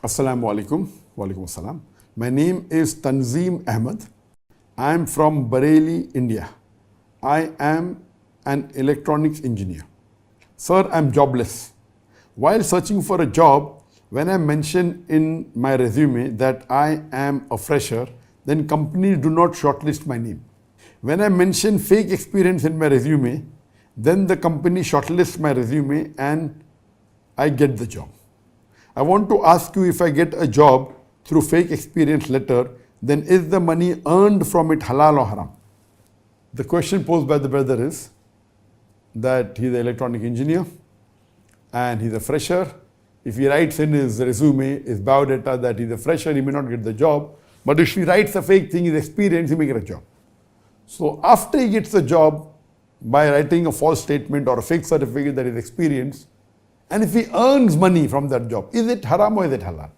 Assalamu alaikum. Walaikum assalam. My name is Tanzeem Ahmed. I am from Bareilly, India. I am an electronics engineer. Sir, I am jobless. While searching for a job, when I mention in my resume that I am a fresher, then companies do not shortlist my name. When I mention fake experience in my resume, then the company shortlists my resume and I get the job. I want to ask you, if I get a job through fake experience letter, then is the money earned from it halal or haram? The question posed by the brother is that he's an electronic engineer and he's a fresher. If he writes in his resume, his biodata that he's a fresher, he may not get the job. But if he writes a fake thing, his experience, he may get a job. So after he gets the job by writing a false statement or a fake certificate that is experienced, and if he earns money from that job, is it haram or is it halal?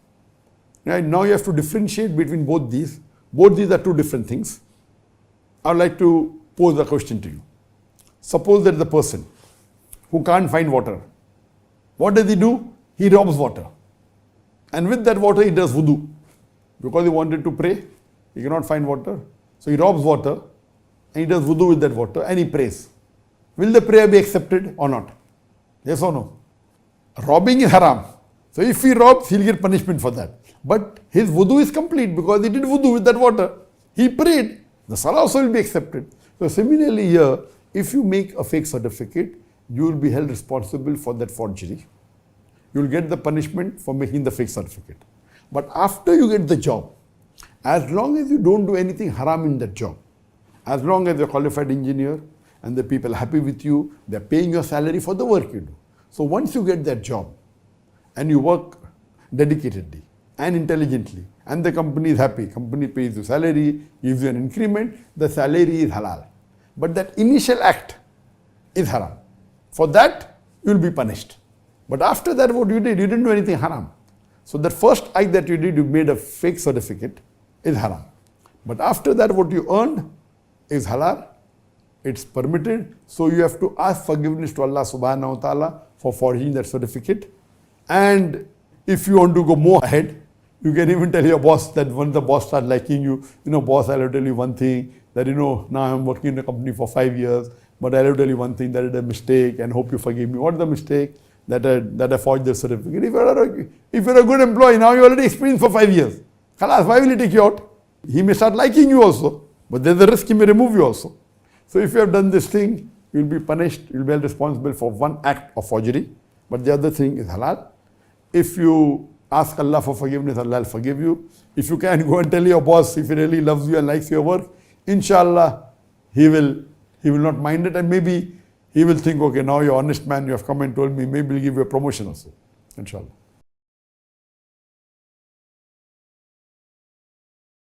Right? Now you have to differentiate between both these. Both these are two different things. I would like to pose a question to you. Suppose there is a person who can't find water. What does he do? He robs water. And with that water he does wudu. Because he wanted to pray, he cannot find water. So he robs water and he does wudu with that water and he prays. Will the prayer be accepted or not? Yes or no? Robbing is haram. So if he robs, he'll get punishment for that. But his wudu is complete because he did wudu with that water. He prayed. The salah also will be accepted. So similarly here, if you make a fake certificate, you will be held responsible for that forgery. You will get the punishment for making the fake certificate. But after you get the job, as long as you don't do anything haram in that job, as long as you're a qualified engineer and the people are happy with you, they're paying your salary for the work you do. So once you get that job and you work dedicatedly and intelligently and the company is happy, company pays you salary, gives you an increment, the salary is halal. But that initial act is haram. For that, you will be punished. But after that, what you did? You didn't do anything haram. So that first act that you did, you made a fake certificate, is haram. But after that, what you earned is halal. It's permitted. So you have to ask forgiveness to Allah subhanahu wa ta'ala for forging that certificate. And if you want to go more ahead, you can even tell your boss that when the boss starts liking you, boss, I'll tell you one thing, that now I'm working in a company for 5 years, but I'll tell you one thing, that is a mistake and hope you forgive me. What's the mistake? That I forged the certificate. If you're a good employee, now you already experienced for 5 years. Khalas, why will he take you out? He may start liking you also, but there's a risk he may remove you also. So if you have done this thing, you'll be punished, you'll be held responsible for one act of forgery, but the other thing is halal. If you ask Allah for forgiveness, Allah will forgive you. If you can go and tell your boss, if he really loves you and likes your work, inshallah, he will not mind it, and maybe he will think, okay, now you're an honest man, you have come and told me, maybe he'll give you a promotion also, inshallah.